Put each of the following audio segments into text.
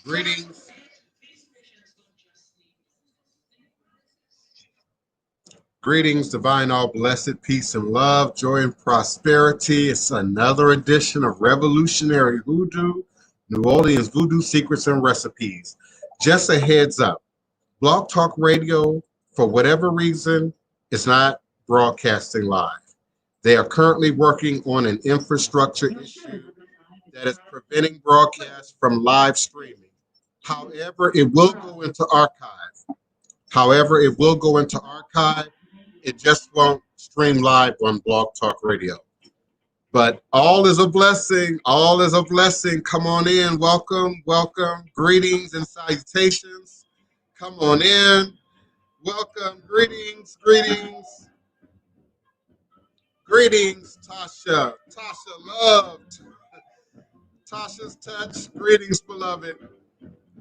Greetings. Greetings, divine, all blessed, peace and love, joy and prosperity. It's another edition of Revolutionary Hoodoo, New Orleans Voodoo Secrets and Recipes. Just a heads up, Blog Talk Radio, for whatever reason, is not broadcasting live. They are currently working on an infrastructure issue that is preventing broadcast from live streaming. However, it will go into archive. It just won't stream live on Blog Talk Radio. But all is a blessing. All is a blessing. Come on in. Welcome, welcome. Greetings and salutations. Come on in. Welcome. Greetings, greetings. Greetings, Tasha. Tasha loved. Tasha's touch. Greetings, beloved.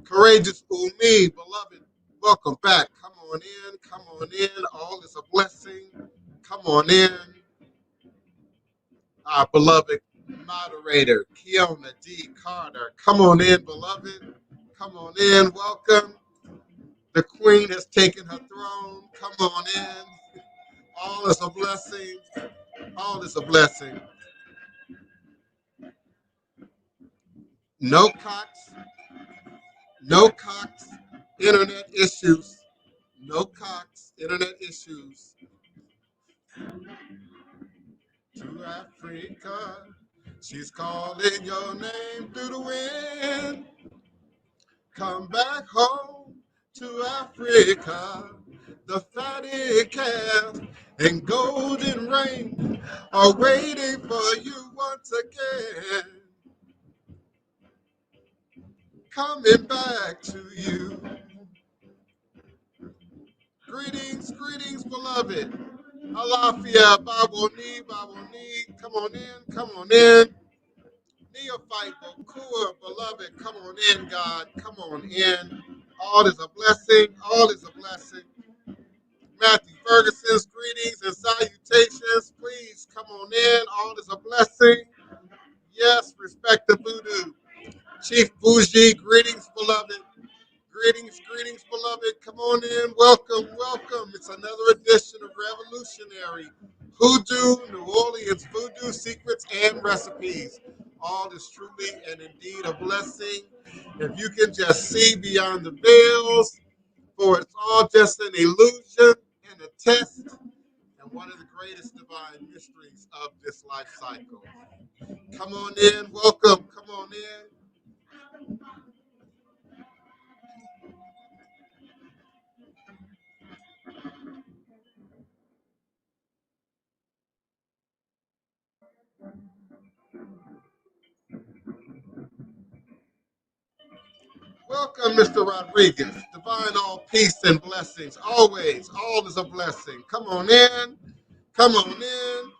Courageous Umi, beloved. Welcome back. Come on in. Come on in. All is a blessing. Come on in. Our beloved moderator, Kiona D. Carter. Come on in, beloved. Come on in. Welcome. The Queen has taken her throne. Come on in. All is a blessing. All is a blessing. No Cox. No Cox. Internet issues. No Cox. Internet issues. To Africa. She's calling your name through the wind. Come back home to Africa. The fatted calf and golden rain are waiting for you once again. Coming back to you. Greetings, greetings, beloved. Alafia, Baboni, Baboni. Come on in, come on in. Neophyte, Bokua, beloved, come on in, God. Come on in. All is a blessing. All is a blessing. Matthew Ferguson's greetings and salutations. Please come on in. All is a blessing. Yes, respect the voodoo. Chief Bougie, greetings, beloved. Greetings, greetings, beloved. Come on in. Welcome, welcome. It's another edition of Revolutionary Hoodoo, New Orleans Voodoo Secrets and Recipes. All is truly and indeed a blessing. If you can just see beyond the veils, for it's all just an illusion and a test, and one of the greatest divine mysteries of this life cycle. Come on in. Welcome. Come on in. Welcome, Mr. Rodriguez. Divine all peace and blessings. Always, all is a blessing. Come on in. Come on in.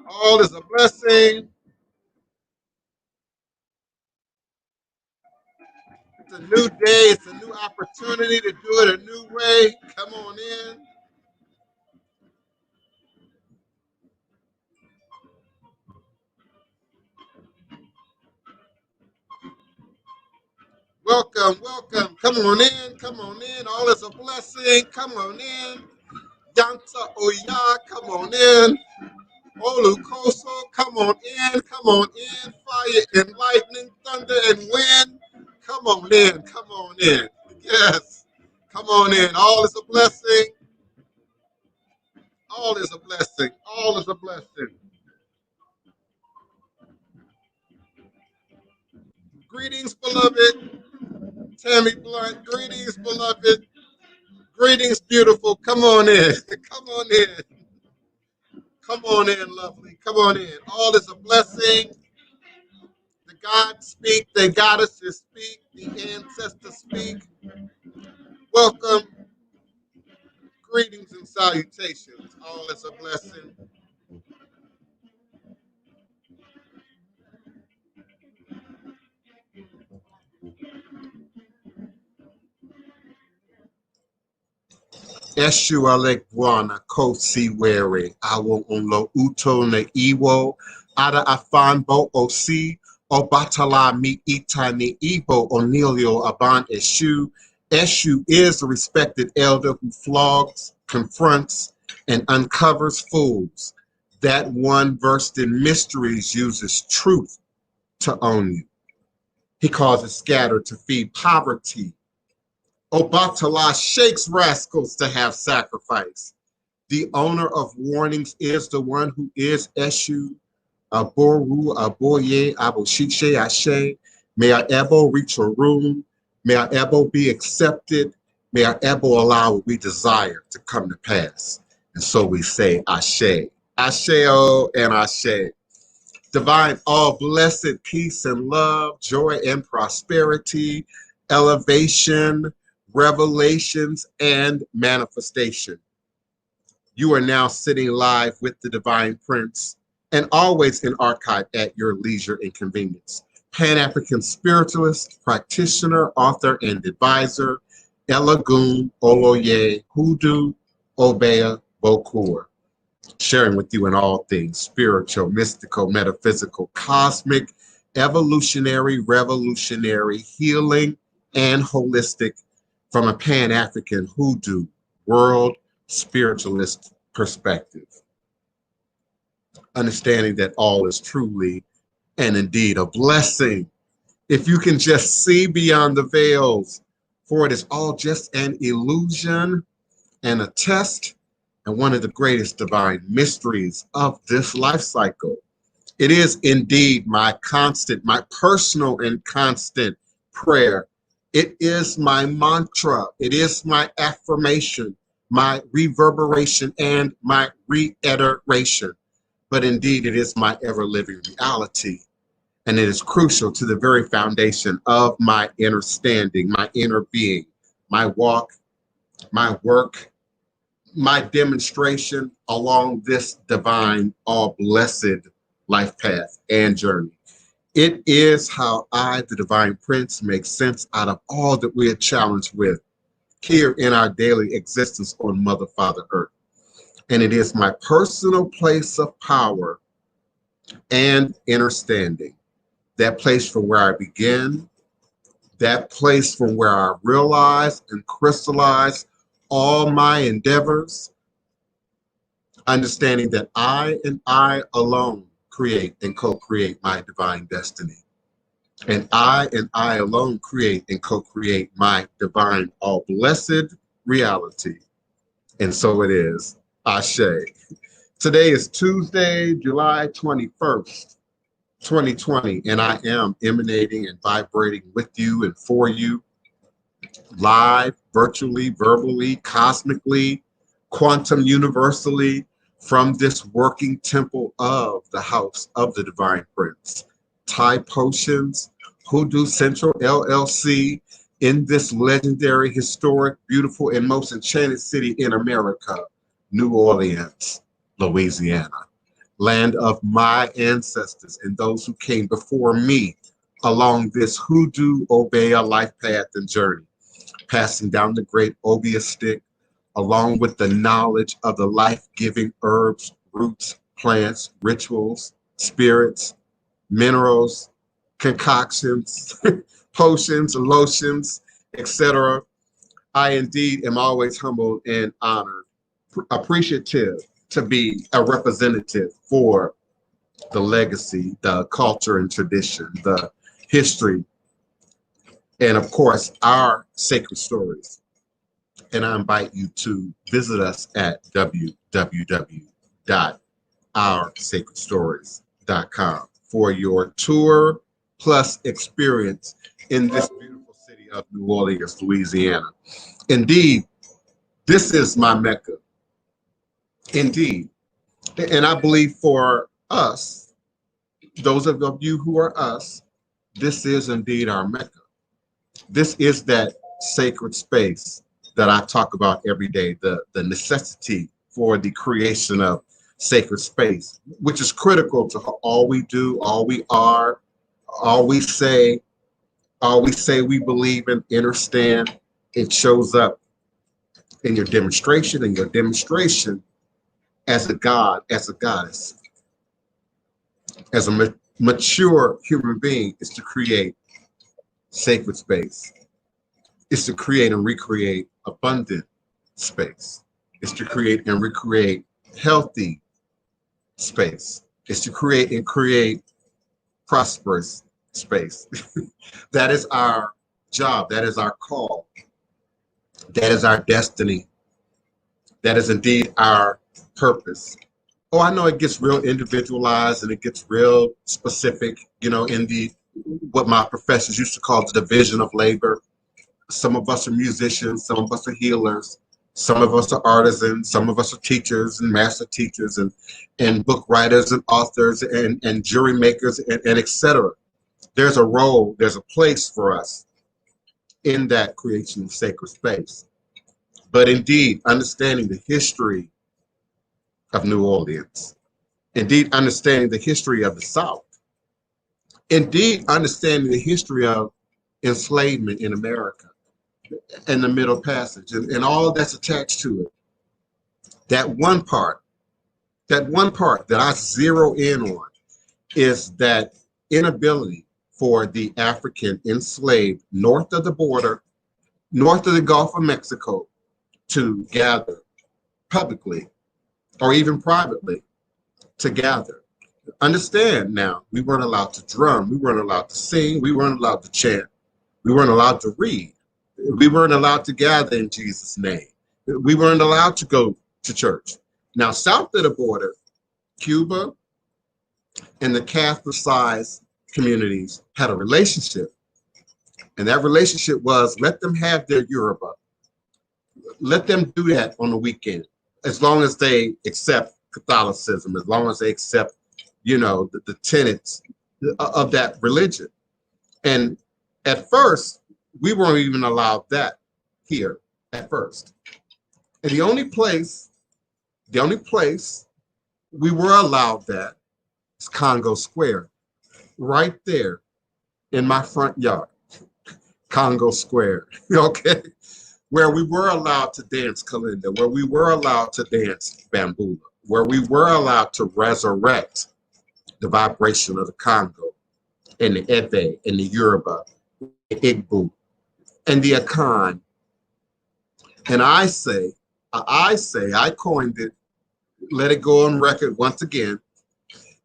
All is a blessing. It's a new day. It's a new opportunity to do it a new way. Come on in. Welcome, welcome. Come on in. Come on in. All is a blessing. Come on in. Yanta Oya, come on in. Olukoso, come on in. Come on in. Fire and lightning, thunder and wind. Come on in. Come on in. Yes. Come on in. All is a blessing. All is a blessing. All is a blessing. Greetings, beloved. Tammy Blunt. Greetings, beloved. Greetings, beautiful. Come on in. Come on in. Come on in, lovely. Come on in. All is a blessing. The gods speak. The goddesses speak. The ancestors speak. Welcome. Greetings and salutations. All is a blessing. Eshu Alekwana Kosi Were, Awo Onlo Uto Ne Iwo, Ada Afanbo Osi, Obatala Mi Ita Ni Ibo Onilio Aban Eshu. Eshu is the respected elder who flogs, confronts, and uncovers fools. That one versed in mysteries uses truth to own you. He causes scattered to feed poverty. Obatala shakes rascals to have sacrifice. The owner of warnings is the one who is Eshu, Aboru, Aboye, Aboshishe, Ashe. May our Ebo reach a room. May our Ebo be accepted. May our Ebo allow what we desire to come to pass. And so we say Ashe. Asheo and Ashe. Divine, all blessed peace and love, joy and prosperity, elevation, revelations, and manifestation. You are now sitting live with the Divine Prince and always in archive at your leisure and convenience. Pan-African spiritualist, practitioner, author, and advisor, Elagun Oloye Hoodoo Obeah Bokur, sharing with you in all things spiritual, mystical, metaphysical, cosmic, evolutionary, revolutionary, healing, and holistic from a Pan-African Hoodoo world spiritualist perspective. Understanding that all is truly and indeed a blessing. If you can just see beyond the veils, for it is all just an illusion and a test and one of the greatest divine mysteries of this life cycle. It is indeed my constant, my personal and constant prayer. It is my mantra. It is my affirmation, my reverberation, and my reiteration. But indeed, it is my ever-living reality. And it is crucial to the very foundation of my inner standing, my inner being, my walk, my work, my demonstration along this divine, all blessed life path and journey. It is how I, the Divine Prince, make sense out of all that we are challenged with here in our daily existence on Mother, Father, Earth. And it is my personal place of power and understanding, that place from where I begin, that place from where I realize and crystallize all my endeavors, understanding that I and I alone create and co-create my divine destiny. And I alone create and co-create my divine, all blessed reality. And so it is. Ashe. Today is Tuesday, July 21st, 2020, and I am emanating and vibrating with you and for you, live, virtually, verbally, cosmically, quantum universally, from this working temple of the house of the Divine Prince. Thai Potions, Hoodoo Central LLC, in this legendary, historic, beautiful, and most enchanted city in America, New Orleans, Louisiana, land of my ancestors and those who came before me along this Hoodoo Obeah life path and journey, passing down the great Obeah stick, along with the knowledge of the life-giving herbs, roots, plants, rituals, spirits, minerals, concoctions, potions, lotions, etc. I indeed am always humbled and honored, appreciative to be a representative for the legacy, the culture and tradition, the history, and of course, our sacred stories. And I invite you to visit us at www.oursacredstories.com for your tour plus experience in this beautiful city of New Orleans, Louisiana. Indeed, this is my Mecca. Indeed. And I believe for us, those of you who are us, this is indeed our Mecca. This is that sacred space that I talk about every day, the necessity for the creation of sacred space, which is critical to all we do, all we are, all we say we believe and understand. It shows up in your demonstration, and your demonstration as a god, as a goddess, as a mature human being, is to create sacred space. It's to create and recreate abundant space. It's to create and recreate healthy space. It's to create and create prosperous space. That is our job. That is our call. That is our destiny. That is indeed our purpose. Oh, I know it gets real individualized and it gets real specific, you know, in the what my professors used to call the division of labor. Some of us are musicians, some of us are healers, some of us are artisans, some of us are teachers and master teachers and book writers and authors and jury makers and etc. There's a role, there's a place for us in that creation of sacred space. But indeed, understanding the history of New Orleans, indeed understanding the history of the South, indeed understanding the history of enslavement in America and the Middle Passage and all that's attached to it. That one part that I zero in on is that inability for the African enslaved north of the border, north of the Gulf of Mexico, to gather publicly or even privately to gather. Understand now, we weren't allowed to drum, we weren't allowed to sing, we weren't allowed to chant, we weren't allowed to read, we weren't allowed to gather in Jesus' name, we weren't allowed to go to church. Now, south of the border, Cuba and the Catholicized communities had a relationship, and that relationship was let them have their Yoruba. Let them do that on the weekend, as long as they accept Catholicism, as long as they accept, you know, the tenets of that religion. And at first, we weren't even allowed that here at first. And the only place we were allowed that is Congo Square, right there in my front yard, Congo Square, okay? Where we were allowed to dance kalinda, where we were allowed to dance bambula, where we were allowed to resurrect the vibration of the Congo and the Ewe and the Yoruba, the Igbo and the Akan. And I coined it, let it go on record once again,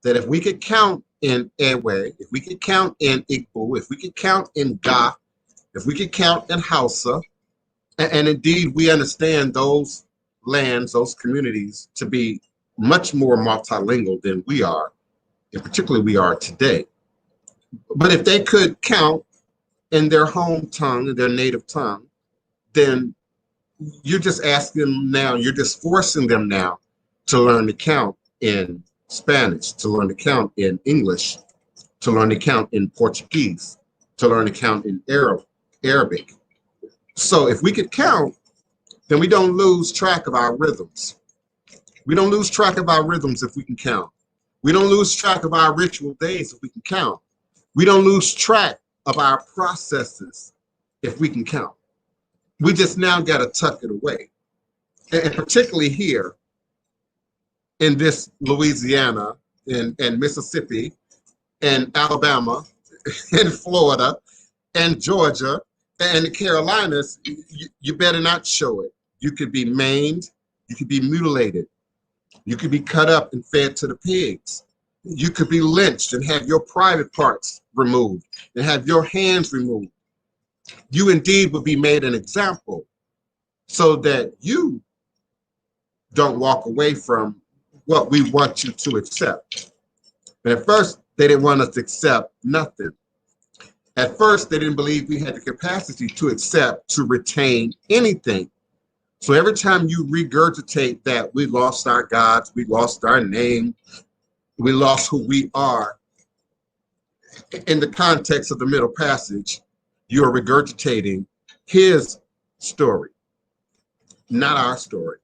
that if we could count in Ewe, if we could count in Igbo, if we could count in Ga, if we could count in Hausa, and indeed, we understand those lands, those communities to be much more multilingual than we are, and particularly we are today. But if they could count in their home tongue, in their native tongue, then you're just asking them now, you're just forcing them now to learn to count in Spanish, to learn to count in English, to learn to count in Portuguese, to learn to count in Arabic. So if we could count, then we don't lose track of our rhythms. We don't lose track of our rhythms if we can count. We don't lose track of our ritual days if we can count. We don't lose track of our processes if we can count. We just now got to tuck it away. And particularly here in this Louisiana and Mississippi and Alabama and Florida and Georgia and the Carolinas, you better not show it. You could be maimed, you could be mutilated, you could be cut up and fed to the pigs. You could be lynched and have your private parts removed and have your hands removed. You indeed would be made an example so that you don't walk away from what we want you to accept. And at first, they didn't want us to accept nothing. At first, they didn't believe we had the capacity to accept, to retain anything. So every time you regurgitate that we lost our gods, we lost our name, we lost who we are, in the context of the Middle Passage, you're regurgitating his story, not our story,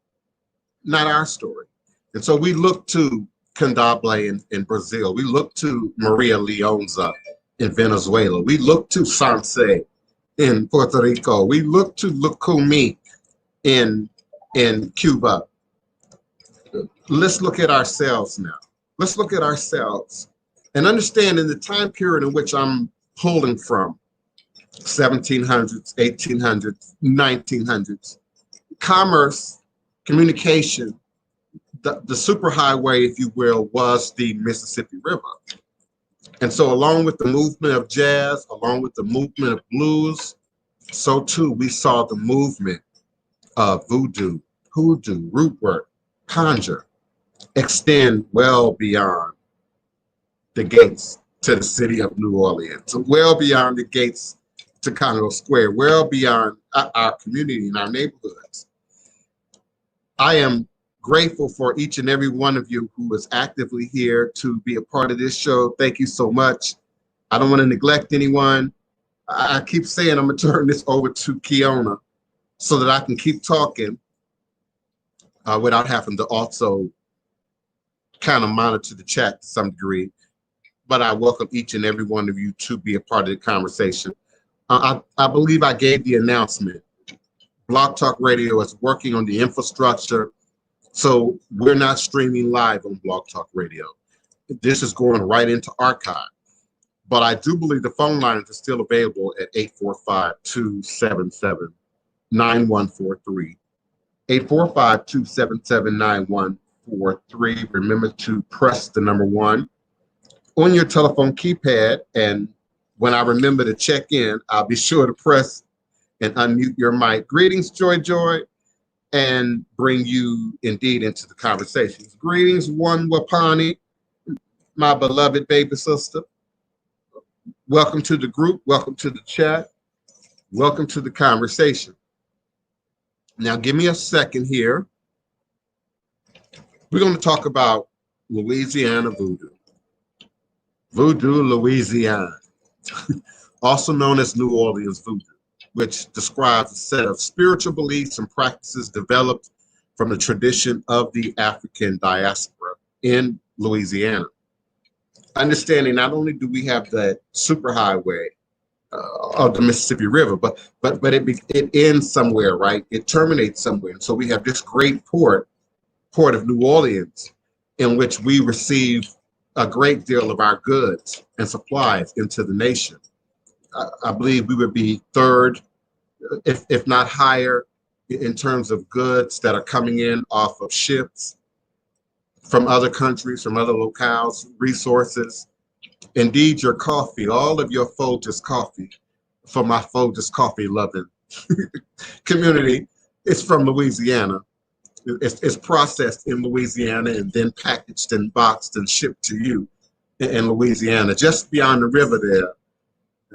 not our story. And so we look to Candomblé in Brazil. We look to Maria Leonza in Venezuela. We look to Sanse in Puerto Rico. We look to Lukumi in in Cuba. Let's look at ourselves now. Let's look at ourselves and understand in the time period in which I'm pulling from, 1700s, 1800s, 1900s, commerce, communication, the superhighway, if you will, was the Mississippi River. And so along with the movement of jazz, along with the movement of blues, so too we saw the movement of voodoo, hoodoo, root work, conjure, extend well beyond the gates to the city of New Orleans, well beyond the gates to Congo Square, well beyond our community and our neighborhoods. I am grateful for each and every one of you who is actively here to be a part of this show. Thank you so much. I don't want to neglect anyone. I keep saying I'm going to turn this over to Kiona so that I can keep talking without having to also kind of monitor the chat to some degree. But I welcome each and every one of you to be a part of the conversation. I believe I gave the announcement. Blog Talk Radio is working on the infrastructure, so we're not streaming live on Blog Talk Radio. This is going right into archive. But I do believe the phone lines are still available at 845-277-9143. 845-277-9143. Remember to press the number 1 on your telephone keypad, and when I remember to check in, I'll be sure to press and unmute your mic. Greetings, Joy, and bring you indeed into the conversations. Greetings, One Wapani, my beloved baby sister. Welcome to the group. Welcome to the chat. Welcome to the conversation. Now, give me a second here. We're going to talk about Louisiana Voodoo. Voodoo, Louisiana, also known as New Orleans Voodoo, which describes a set of spiritual beliefs and practices developed from the tradition of the African diaspora in Louisiana. Understanding not only do we have the superhighway of the Mississippi River, but it ends somewhere, right? It terminates somewhere. And so we have this great port of New Orleans, in which we receive a great deal of our goods and supplies into the nation. I believe we would be third, if not higher, in terms of goods that are coming in off of ships from other countries, from other locales, resources. Indeed, your coffee, all of your Folgers coffee, for my Folgers coffee loving community, is from Louisiana. It's processed in Louisiana and then packaged and boxed and shipped to you in Louisiana. Just beyond the river there,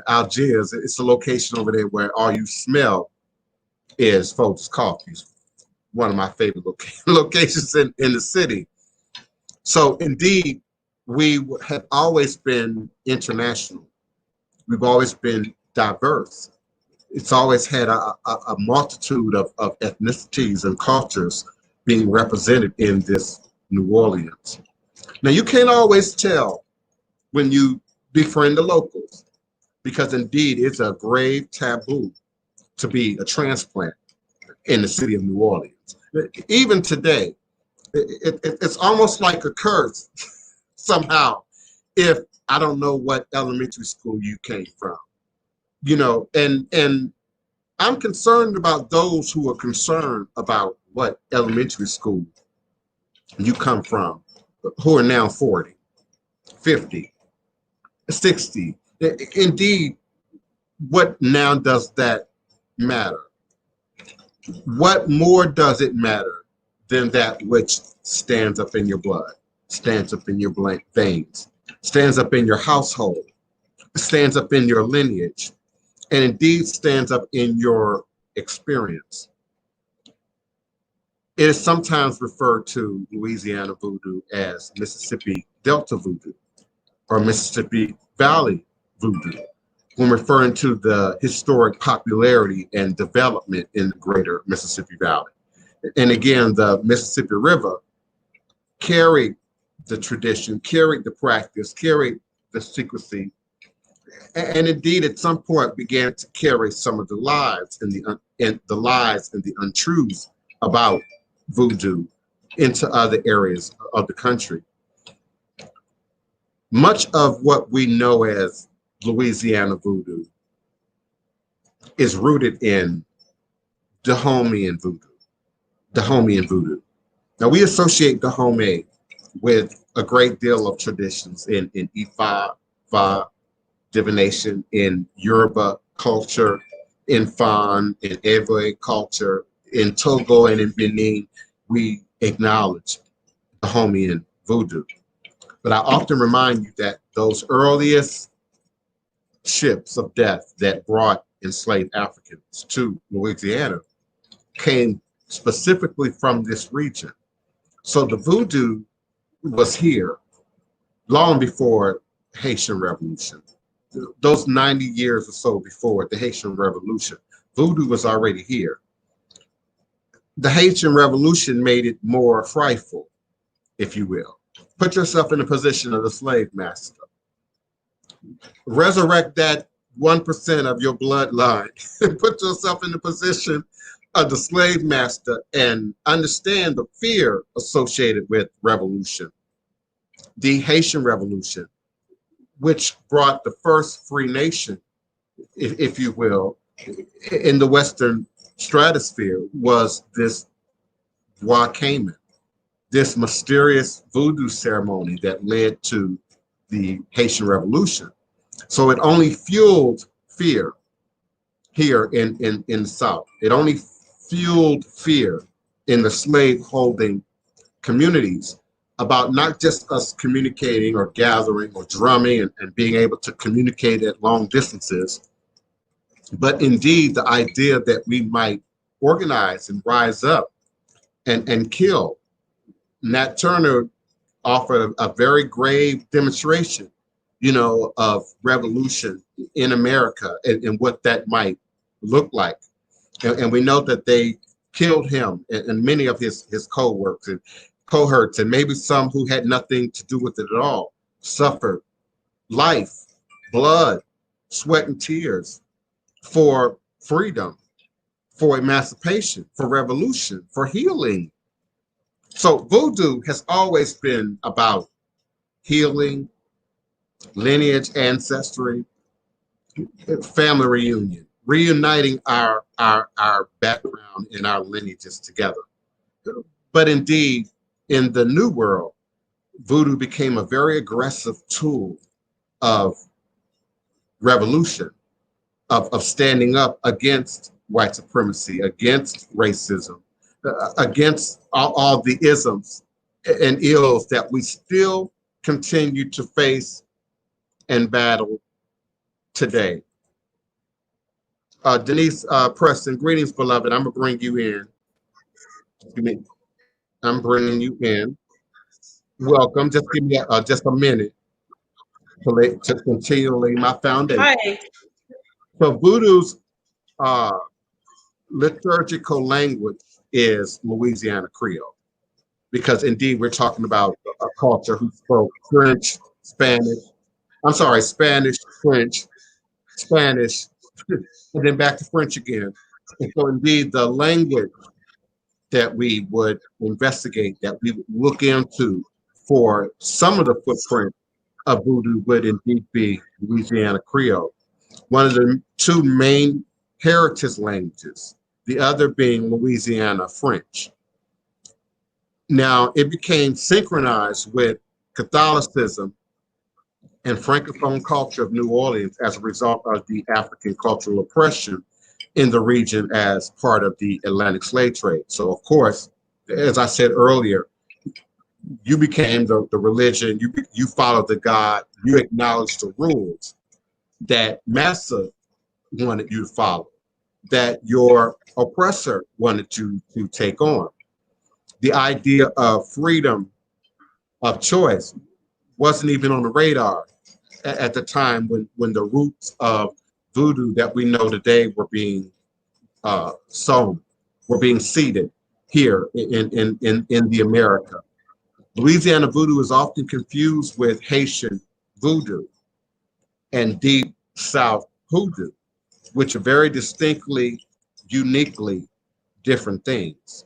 Algiers, it's a location over there where all you smell is Folgers coffee. One of my favorite locations in the city. So indeed, we have always been international. We've always been diverse. It's always had a multitude of ethnicities and cultures being represented in this New Orleans. Now, you can't always tell when you befriend the locals, because indeed it's a grave taboo to be a transplant in the city of New Orleans. Even today, it's almost like a curse somehow if I don't know what elementary school you came from, and I'm concerned about those who are concerned about what elementary school you come from, who are now 40, 50, 60. Indeed, what now does that matter? What more does it matter than that which stands up in your blood, stands up in your veins, stands up in your household, stands up in your lineage, and indeed stands up in your experience? It is sometimes referred to Louisiana Voodoo as Mississippi Delta Voodoo or Mississippi Valley Voodoo when referring to the historic popularity and development in the greater Mississippi Valley. And again, the Mississippi River carried the tradition, carried the practice, carried the secrecy, and indeed at some point began to carry some of the lies and the untruths about voodoo into other areas of the country. Much of what we know as Louisiana voodoo is rooted in Dahomean voodoo. Dahomean voodoo. Now we associate Dahomey with a great deal of traditions in Ifa, Fa, divination, in Yoruba culture, in Fan, in Ewe culture, in Togo and in Benin. We acknowledge Dahomean voodoo. But I often remind you that those earliest ships of death that brought enslaved Africans to Louisiana came specifically from this region. So the voodoo was here long before Haitian Revolution. Those 90 years or so before the Haitian Revolution, voodoo was already here. The Haitian Revolution made it more frightful, if you will. Put yourself in the position of the slave master. Resurrect that 1% of your bloodline. Put yourself in the position of the slave master and understand the fear associated with revolution. The Haitian Revolution, which brought the first free nation, if you will, in the Western stratosphere, was this Wakaman, this mysterious voodoo ceremony that led to the Haitian Revolution. So it only fueled fear here in the South. It only fueled fear in the slave-holding communities about not just us communicating or gathering or drumming and being able to communicate at long distances, but indeed the idea that we might organize and rise up and kill. Nat Turner offered a very grave demonstration, you know, of revolution in America and what that might look like. And we know that they killed him and many of his co-workers and cohorts, and maybe some who had nothing to do with it at all, suffered life, blood, sweat, and tears for freedom, for emancipation, for revolution, for healing. So voodoo has always been about healing, lineage, ancestry, family reunion, reuniting our background and our lineages together. But indeed, in the New World, voodoo became a very aggressive tool of revolution, of standing up against white supremacy, against racism, against all the isms and ills that we still continue to face and battle today. Denise Preston, greetings, beloved. I'm gonna bring you in. I'm bringing you in. Welcome. Just give me just a minute to continue to lay my foundation. Hi. So voodoo's liturgical language is Louisiana Creole, because indeed we're talking about a culture who spoke French, Spanish, French, Spanish, and then back to French again. And so indeed the language that we would investigate, that we would look into for some of the footprint of voodoo would indeed be Louisiana Creole, one of the two main heritage languages, the other being Louisiana French. Now, it became synchronized with Catholicism and Francophone culture of New Orleans as a result of the African cultural oppression in the region as part of the Atlantic slave trade. So, of course, as I said earlier, you became the religion, you followed the God, you acknowledged the rules that Massa wanted you to follow, that your oppressor wanted you to take on. The idea of freedom of choice wasn't even on the radar at the time when the roots of voodoo that we know today were being sown, were being seeded here in the America. Louisiana voodoo is often confused with Haitian voodoo and Deep South hoodoo, which are very distinctly, uniquely different things.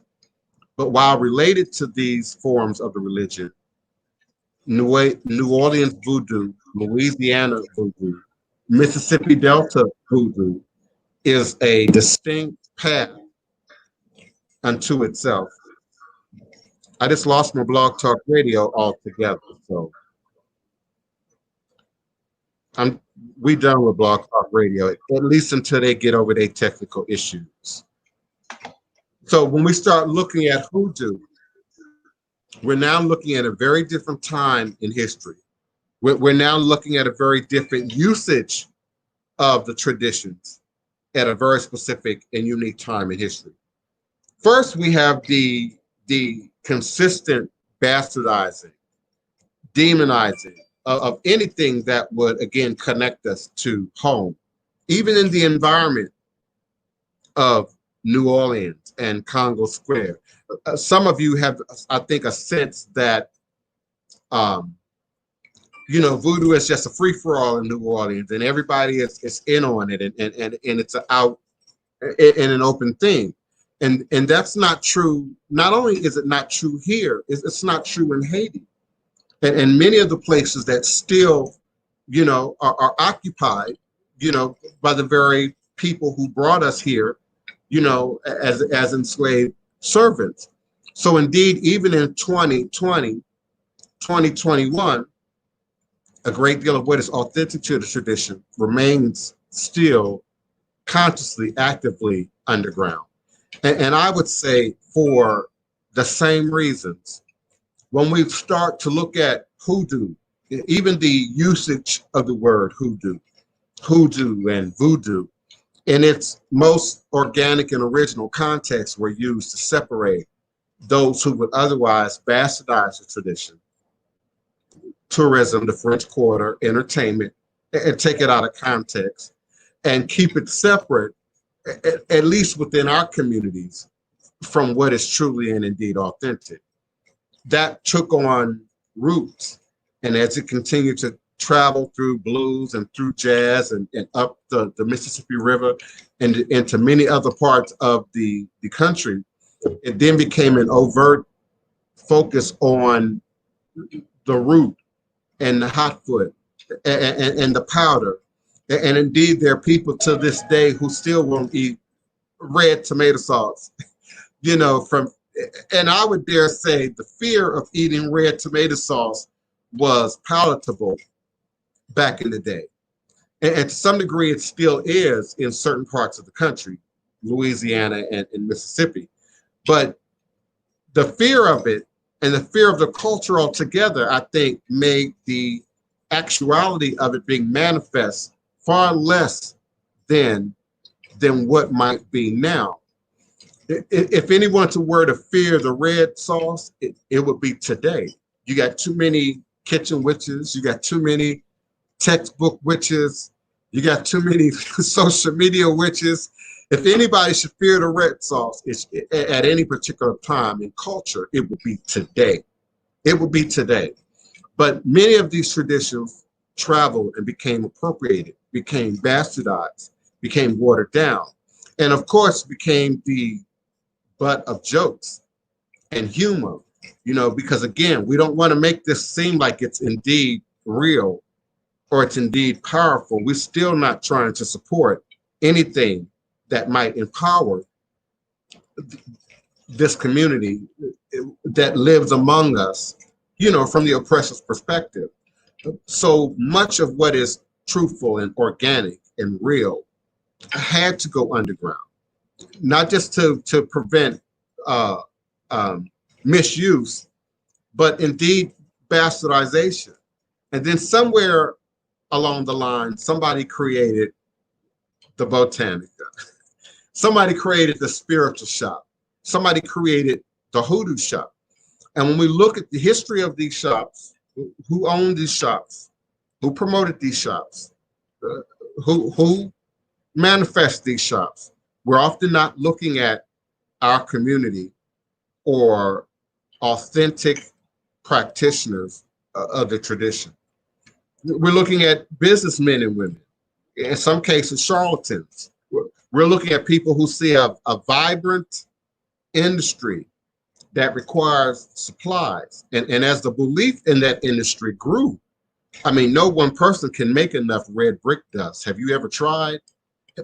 But while related to these forms of the religion, New Orleans voodoo, Louisiana voodoo, Mississippi Delta voodoo is a distinct path unto itself. I just lost my Blog Talk Radio altogether, so we done with Blog Talk Radio, at least until they get over their technical issues. So when we start looking at hoodoo, we're now looking at a very different time in history. We're now looking at a very different usage of the traditions at a very specific and unique time in history. First, we have the consistent bastardizing, demonizing of anything that would, again, connect us to home, even in the environment of New Orleans and Congo Square. Some of you have, I think, a sense that, voodoo is just a free-for-all in New Orleans, and everybody is in on it, and it's out in an open thing. And that's not true. Not only is it not true here, it's not true in Haiti. And many of the places that still, are occupied, by the very people who brought us here, as enslaved servants. So indeed, even in 2020, 2021, a great deal of what is authentic to the tradition remains still consciously, actively underground. And I would say for the same reasons, when we start to look at hoodoo, even the usage of the word hoodoo and voodoo, in its most organic and original context, were used to separate those who would otherwise bastardize the tradition, tourism, the French Quarter, entertainment, and take it out of context and keep it separate, at least within our communities, from what is truly and indeed authentic. That took on roots, and as it continued to travel through blues and through jazz and up the Mississippi River and into many other parts of the country, it then became an overt focus on the root and the hot foot and the powder. And indeed, there are people to this day who still won't eat red tomato sauce, and I would dare say the fear of eating red tomato sauce was palatable back in the day. And to some degree, it still is in certain parts of the country, Louisiana and Mississippi. But the fear of it and the fear of the culture altogether, I think, made the actuality of it being manifest far less than what might be now. If anyone were to fear the red sauce, it would be today. You got too many kitchen witches, you got too many textbook witches, you got too many social media witches. If anybody should fear the red sauce at any particular time in culture, it would be today. It would be today. But many of these traditions traveled and became appropriated, became bastardized, became watered down, and of course became the butt of jokes and humor, because again, we don't want to make this seem like it's indeed real or it's indeed powerful. We're still not trying to support anything that might empower this community that lives among us, from the oppressor's perspective. So much of what is truthful and organic and real had to go underground, not just to prevent misuse, but indeed bastardization. And then somewhere along the line, somebody created the botanica. Somebody created the spiritual shop. Somebody created the hoodoo shop. And when we look at the history of these shops, who owned these shops, who promoted these shops, who manifest these shops, we're often not looking at our community or authentic practitioners of the tradition. We're looking at businessmen and women, in some cases charlatans. We're looking at people who see a vibrant industry that requires supplies. And as the belief in that industry grew, I mean, no one person can make enough red brick dust. Have you ever tried?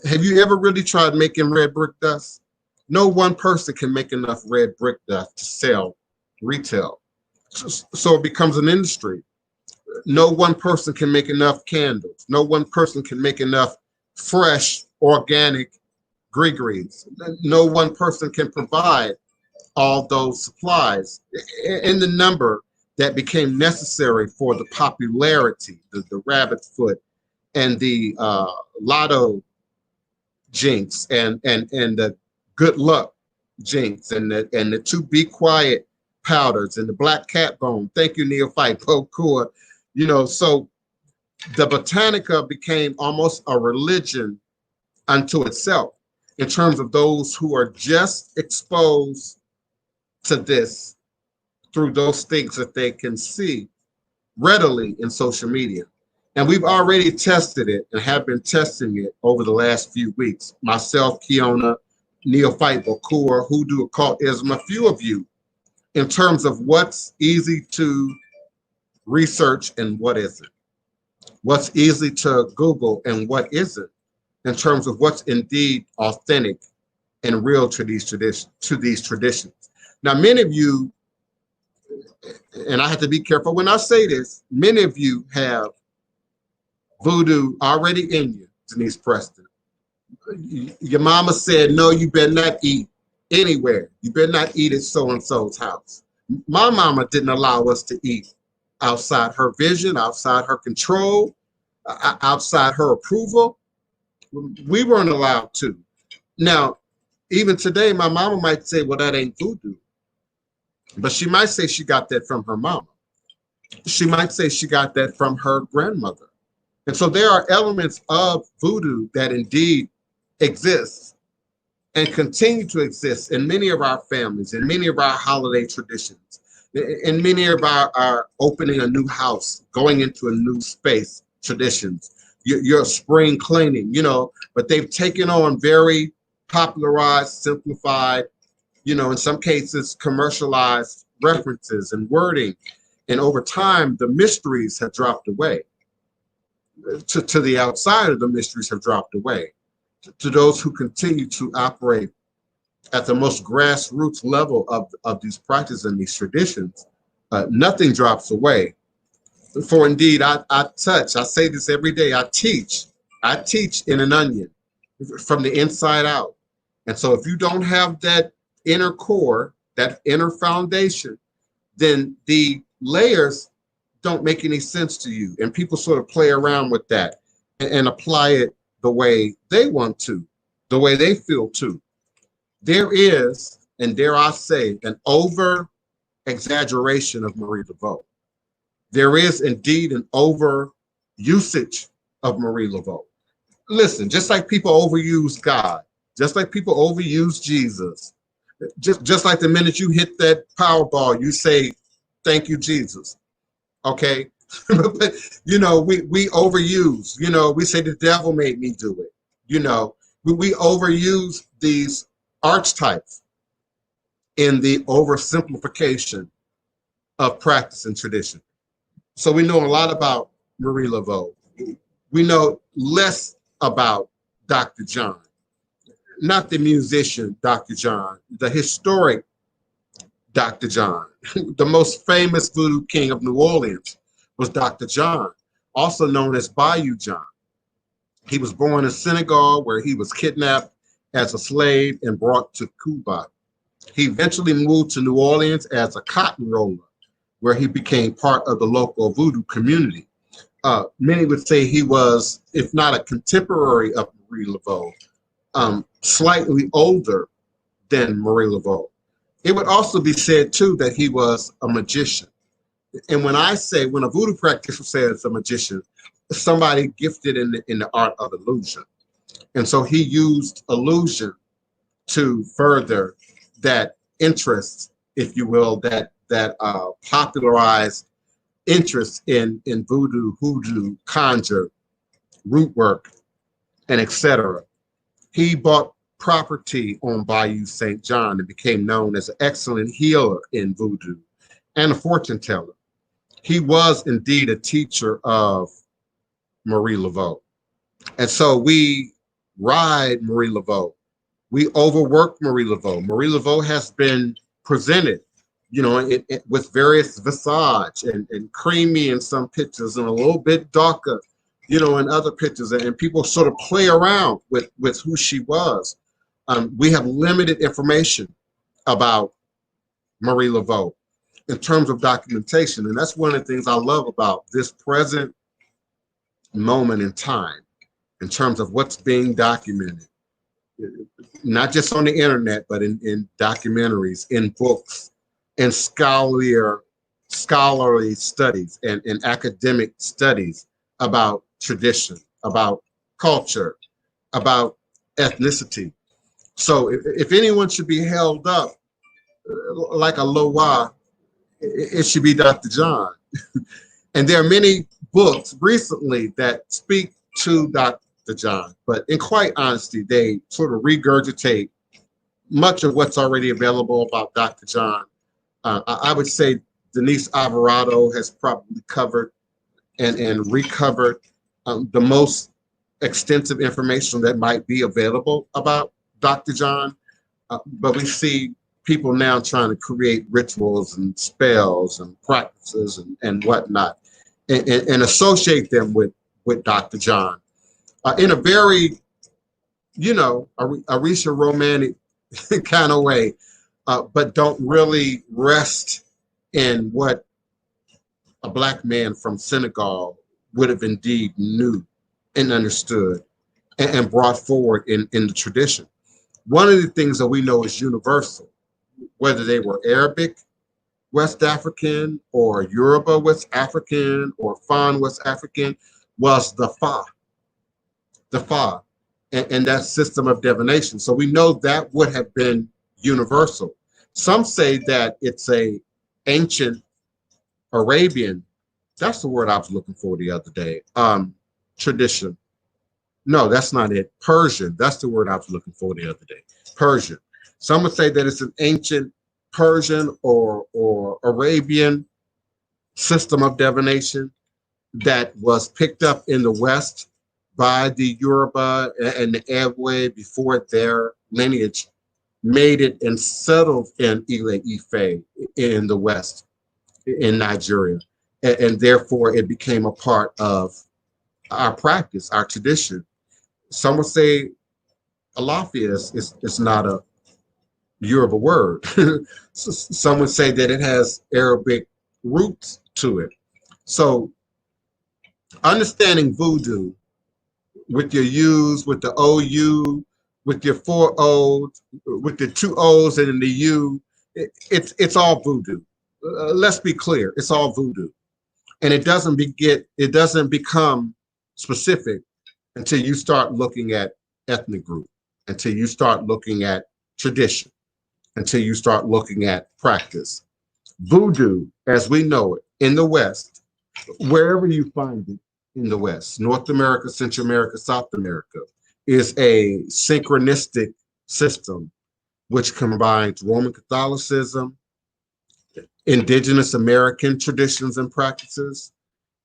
Have you ever really tried making red brick dust? No one person can make enough red brick dust to sell retail. So it becomes an industry. No one person can make enough candles. No one person can make enough fresh, organic gree-grees. No one person can provide all those supplies in the number that became necessary for the popularity, the rabbit foot and the lotto jinx and the good luck jinx and the to be quiet powders and the black cat bone. Thank you, Neophyte Pokua. You know, so the botanica became almost a religion unto itself in terms of those who are just exposed to this through those things that they can see readily in social media. And we've already tested it and have been testing it over the last few weeks. Myself, Kiona, Neophyte Bokua, Hoodoo, Occultism, a few of you, in terms of what's easy to research and what isn't. What's easy to Google and what isn't, in terms of what's indeed authentic and real to these traditions. Now, many of you, and I have to be careful when I say this, many of you have voodoo already in you, Denise Preston. Your mama said, no, you better not eat anywhere. You better not eat at so-and-so's house. My mama didn't allow us to eat outside her vision, outside her control, outside her approval. We weren't allowed to. Now, even today, my mama might say, well, that ain't voodoo. But she might say she got that from her mama. She might say she got that from her grandmother. And so there are elements of voodoo that indeed exist and continue to exist in many of our families, in many of our holiday traditions, in many of our opening a new house, going into a new space traditions, your spring cleaning, you know, but they've taken on very popularized, simplified, you know, in some cases, commercialized references and wording. And over time, the mysteries have dropped away. To the outside of the mysteries have dropped away. To those who continue to operate at the most grassroots level of these practices and these traditions, nothing drops away. For indeed, I touch, I say this every day, I teach in an onion from the inside out. And so if you don't have that inner core, that inner foundation, then the layers don't make any sense to you. And people sort of play around with that and apply it the way they want to, the way they feel to. There is, and dare I say, an over exaggeration of Marie Laveau. There is indeed an over usage of Marie Laveau. Listen, just like people overuse God, just like people overuse Jesus, just like the minute you hit that Powerball, you say, thank you, Jesus. Okay? But, you know, we overuse, you know, we say the devil made me do it. You know, we overuse these archetypes in the oversimplification of practice and tradition. So we know a lot about Marie Laveau. We know less about Dr. John, not the musician Dr. John, the historic Dr. John. The most famous voodoo king of New Orleans was Dr. John, also known as Bayou John. He was born in Senegal, where he was kidnapped as a slave and brought to Cuba. He eventually moved to New Orleans as a cotton roller, where he became part of the local voodoo community. Many would say he was, if not a contemporary of Marie Laveau, slightly older than Marie Laveau. It would also be said, too, that he was a magician. And when a voodoo practitioner says a magician, somebody gifted in the art of illusion. And so he used illusion to further that interest, if you will, that popularized interest in voodoo, conjure, root work, and etc. He brought property on Bayou St. John and became known as an excellent healer in voodoo and a fortune teller. He was indeed a teacher of Marie Laveau. And so we ride Marie Laveau. We overwork Marie Laveau. Marie Laveau has been presented, with various visage and creamy in some pictures and a little bit darker, in other pictures. And people sort of play around with who she was. We have limited information about Marie Laveau in terms of documentation. And that's one of the things I love about this present moment in time in terms of what's being documented, not just on the internet, but in documentaries, in books, in scholarly studies and academic studies about tradition, about culture, about ethnicity. So if anyone should be held up like a Loa, it should be Dr. John. And there are many books recently that speak to Dr. John, but in quite honesty, they sort of regurgitate much of what's already available about Dr. John. I would say Denise Alvarado has probably covered and recovered the most extensive information that might be available about Dr. John. But we see people now trying to create rituals and spells and practices and whatnot and associate them with Dr. John in a very, Arisha romantic kind of way, but don't really rest in what a Black man from Senegal would have indeed knew and understood and brought forward in the tradition. One of the things that we know is universal, whether they were Arabic, West African, or Yoruba West African, or Fan West African, was the Fa, and that system of divination. So we know that would have been universal. Some say that it's a ancient Arabian, that's the word I was looking for the other day, tradition. No, that's not it. Persian, that's the word I was looking for the other day. Persian. Some would say that it's an ancient Persian or Arabian system of divination that was picked up in the West by the Yoruba and the Ewe before their lineage made it and settled in Ile Ife in the West, in Nigeria. And therefore it became a part of our practice, our tradition. Some would say Alafia is not a Yoruba word. Some would say that it has Arabic roots to it. So understanding voodoo with your U's, with the OU, with your 4 O's, with the 2 O's and the U, it's all voodoo. Let's be clear, it's all voodoo. And it doesn't become specific until you start looking at ethnic group, until you start looking at tradition, until you start looking at practice. Voodoo, as we know it in the West, wherever you find it in the West, North America, Central America, South America, is a synchronistic system which combines Roman Catholicism, indigenous American traditions and practices,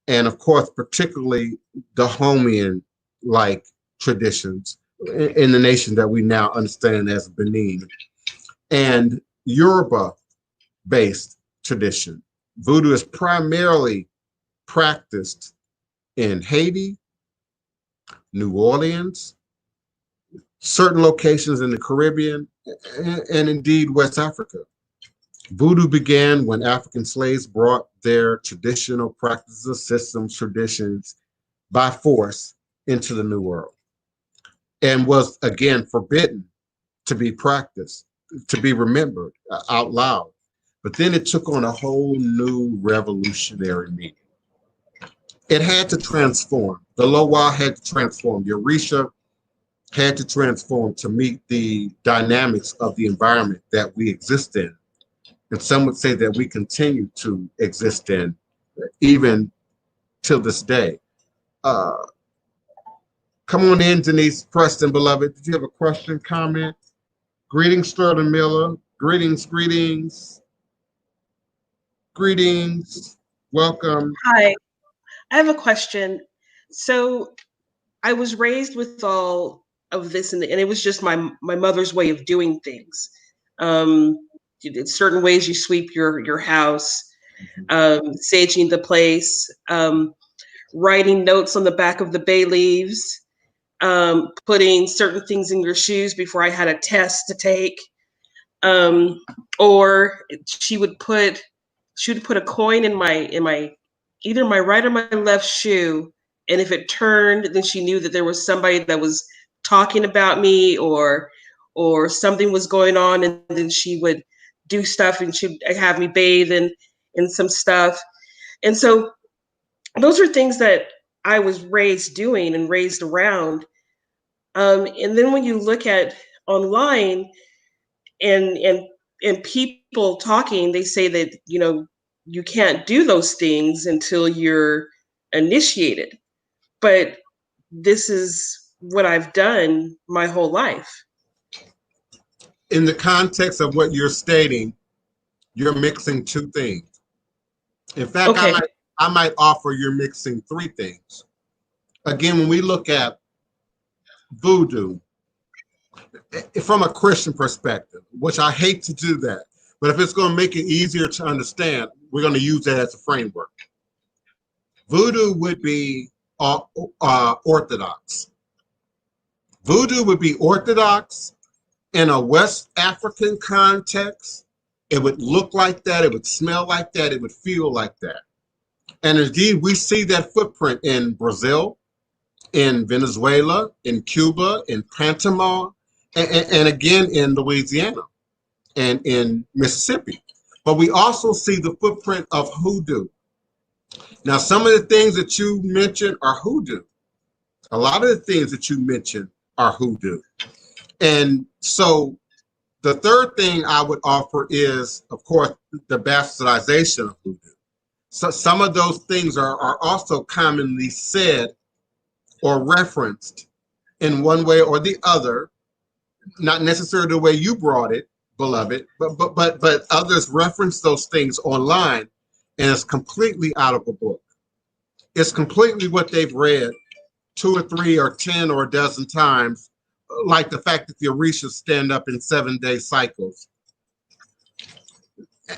and of course, particularly the Homian-like traditions in the nation that we now understand as Benin, and Yoruba-based tradition. Voodoo is primarily practiced in Haiti, New Orleans, certain locations in the Caribbean, and indeed West Africa. Voodoo began when African slaves brought their traditional practices, systems, traditions by force into the New World, and was again forbidden to be practiced, to be remembered out loud. But then it took on a whole new revolutionary meaning. It had to transform. The Loa had to transform. The Orisha had to transform to meet the dynamics of the environment that we exist in. And some would say that we continue to exist in even till this day. Come on in, Denise Preston, beloved. Did you have a question, comment? Greetings, Sterling Miller. Greetings, greetings, greetings. Welcome. Hi, I have a question. So I was raised with all of this, and it was just my mother's way of doing things. Um, Certain ways you sweep your house, saging the place, writing notes on the back of the bay leaves, putting certain things in your shoes before I had a test to take. Um, or she would put a coin in my either my right or my left shoe, and if it turned, then she knew that there was somebody that was talking about me, or something was going on, and then she would do stuff, and she'd have me bathe in some stuff. And so those are things that I was raised doing and raised around. And then when you look at online, and people talking, they say that you can't do those things until you're initiated. But this is what I've done my whole life. In the context of what you're stating, you're mixing two things. In fact, Okay. I might offer you're mixing three things. Again, when we look at voodoo from a Christian perspective, which I hate to do that, but if it's going to make it easier to understand, we're going to use that as a framework. Voodoo would be orthodox. Voodoo would be orthodox in a West African context. It would look like that. It would smell like that. It would feel like that. And indeed, we see that footprint in Brazil, in Venezuela, in Cuba, in Panama, and again in Louisiana and in Mississippi. But we also see the footprint of hoodoo. Now, some of the things that you mentioned are hoodoo. A lot of the things that you mentioned are hoodoo. And so the third thing I would offer is, of course, the bastardization of hoodoo. So some of those things are also commonly said or referenced in one way or the other, not necessarily the way you brought it, beloved, but others reference those things online, and it's completely out of a book. It's completely what they've read 2 or 3 or 10 or a dozen times, like the fact that the Orishas stand up in 7-day cycles.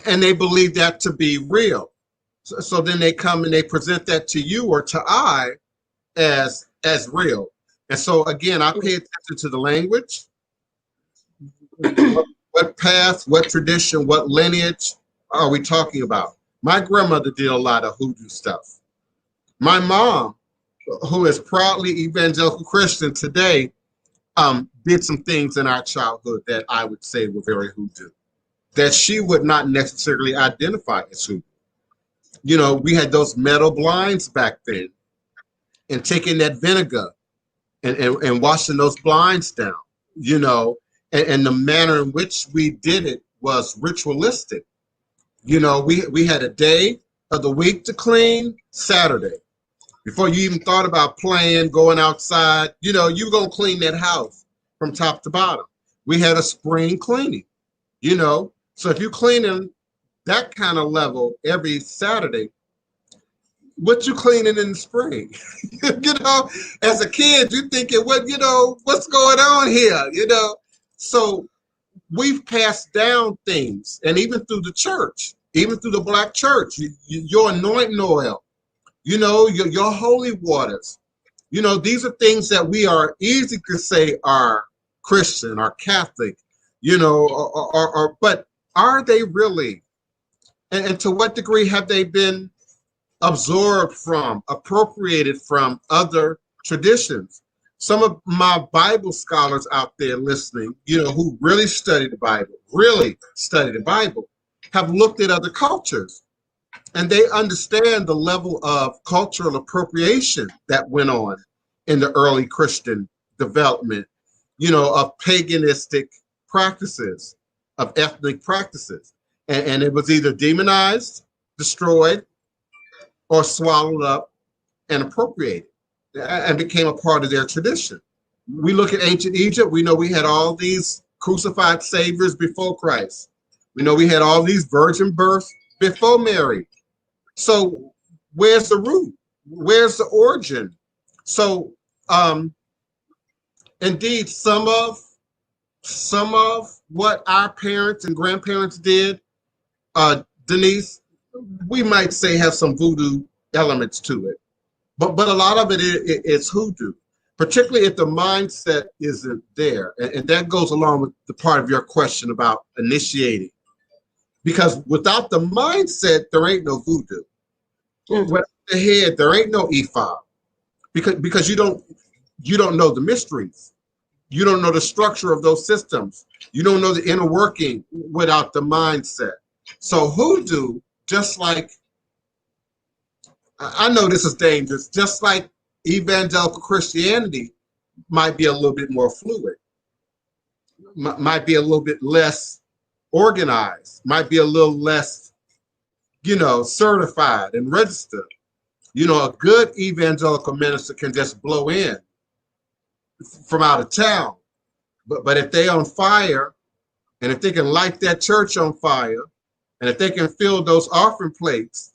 And they believe that to be real. So then they come and they present that to you or to I as real. And so again, I pay attention to the language, what path, what tradition, what lineage are we talking about? My grandmother did a lot of hoodoo stuff. My mom, who is proudly evangelical Christian today, did some things in our childhood that I would say were very hoodoo, that she would not necessarily identify as hoodoo. You know, we had those metal blinds back then, and taking that vinegar and washing those blinds down, you know, and the manner in which we did it was ritualistic. You know, we had a day of the week to clean, Saturday. Before you even thought about playing, going outside, you know, you were going to clean that house from top to bottom. We had a spring cleaning, you know. So if you're cleaning that kind of level every Saturday, what you cleaning in the spring? You know, as a kid, you thinking, what, you know, what's going on here? You know, so we've passed down things, and even through the church, even through the Black church, your anointing oil, you know, your holy waters, you know, these are things that we are easy to say are Christian, are Catholic, you know, but are they really? And to what degree have they been absorbed from, appropriated from other traditions? Some of my Bible scholars out there listening, you know, who really study the Bible, have looked at other cultures, and they understand the level of cultural appropriation that went on in the early Christian development, you know, of paganistic practices, of ethnic practices. And it was either demonized, destroyed, or swallowed up and appropriated. and became a part of their tradition. We look at ancient Egypt, we know we had all these crucified saviors before Christ. We know we had all these virgin births before Mary. So where's the root? Where's the origin? So indeed, some of what our parents and grandparents did, Denise, we might say have some voodoo elements to it. But a lot of it is hoodoo, particularly if the mindset isn't there. And that goes along with the part of your question about initiating. Because without the mindset, there ain't no voodoo. Without the head, there ain't no ephod. Because you don't know the mysteries. You don't know the structure of those systems. You don't know the inner working without the mindset. So hoodoo, just like, I know this is dangerous, just like evangelical Christianity might be a little bit more fluid, might be a little bit less organized, might be a little less, certified and registered. A good evangelical minister can just blow in from out of town. But if they on fire, and if they can light that church on fire, and if they can fill those offering plates,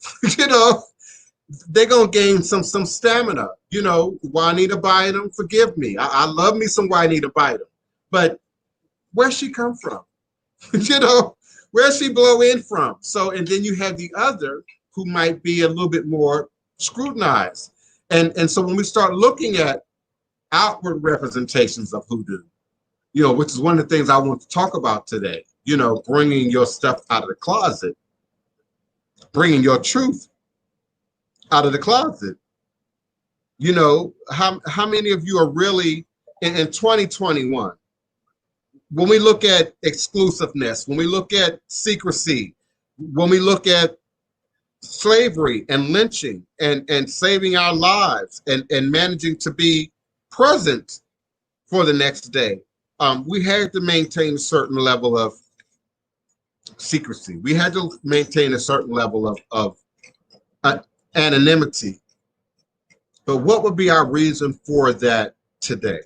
they're going to gain some stamina. Juanita Bynum, forgive me. I love me some Juanita Bynum. But where's she come from? Where's she blow in from? So, and then you have the other who might be a little bit more scrutinized. And so when we start looking at outward representations of hoodoo, which is one of the things I want to talk about today, bringing your stuff out of the closet, bringing your truth out of the closet. How many of you are really in 2021, when we look at exclusiveness, when we look at secrecy, when we look at slavery and lynching and saving our lives and managing to be present for the next day, we had to maintain a certain level of secrecy. We had to maintain a certain level of anonymity. But what would be our reason for that today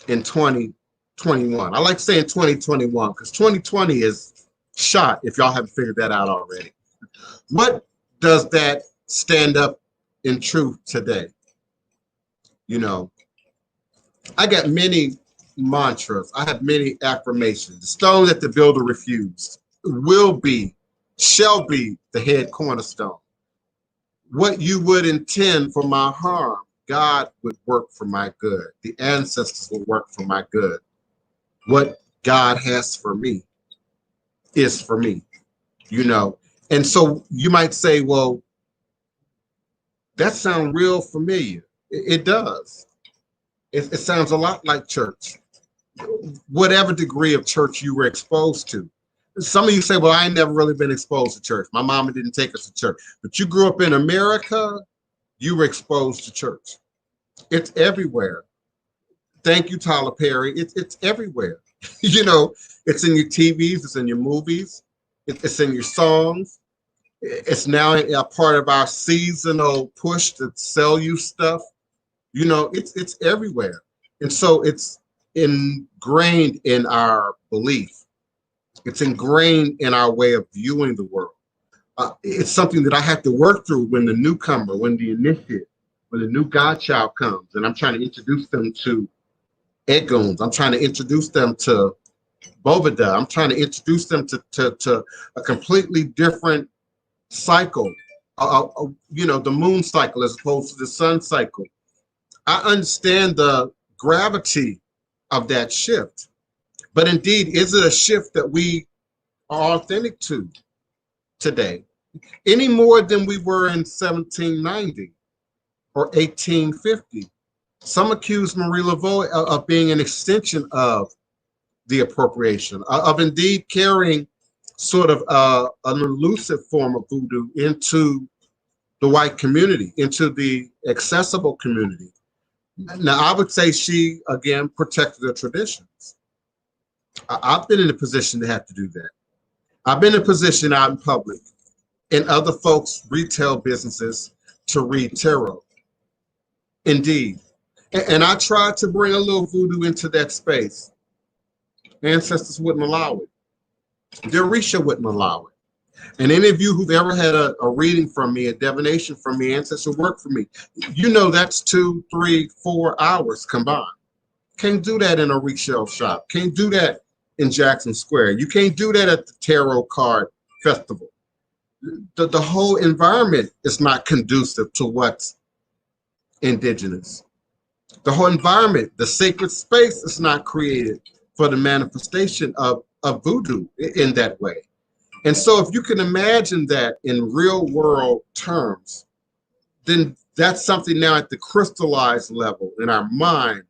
in 2021? I like saying 2021 because 2020 is shot, if y'all haven't figured that out already. What does that stand up in truth today? I got many mantras. I have many affirmations. The stone that the builder refused shall be the head cornerstone. What you would intend for my harm, God would work for my good. The ancestors will work for my good. What God has for me is for me, And so you might say, well, that sounds real familiar. It does. It sounds a lot like church. Whatever degree of church you were exposed to. Some of you say, well, I ain't never really been exposed to church. My mama didn't take us to church. But you grew up in America, you were exposed to church. It's everywhere. Thank you, Tyler Perry. It's everywhere. It's in your TVs, it's in your movies, it's in your songs. It's now a part of our seasonal push to sell you stuff. It's everywhere. And so it's ingrained in our belief. It's ingrained in our way of viewing the world. It's something that I have to work through when the newcomer, when the initiate, when the new godchild comes, and I'm trying to introduce them to Egoons. I'm trying to introduce them to Bovida. I'm trying to introduce them to a completely different cycle, the moon cycle as opposed to the sun cycle. I understand the gravity of that shift. But indeed, is it a shift that we are authentic to today? Any more than we were in 1790 or 1850? Some accuse Marie Laveau of being an extension of the appropriation, of indeed carrying sort of an elusive form of voodoo into the white community, into the accessible community. Now, I would say she, again, protected the traditions. I've been in a position to have to do that. I've been in a position out in public in other folks' retail businesses to read tarot. Indeed. And I tried to bring a little voodoo into that space. Ancestors wouldn't allow it. Derisha wouldn't allow it. And any of you who've ever had a reading from me, a divination from me, ancestor work from me, you know that's 2, 3, 4 hours combined. Can't do that in a resale shop. Can't do that in Jackson Square. You can't do that at the Tarot Card Festival. The whole environment is not conducive to what's indigenous. The whole environment, the sacred space is not created for the manifestation of voodoo in that way. And so if you can imagine that in real world terms, then that's something now at the crystallized level in our mind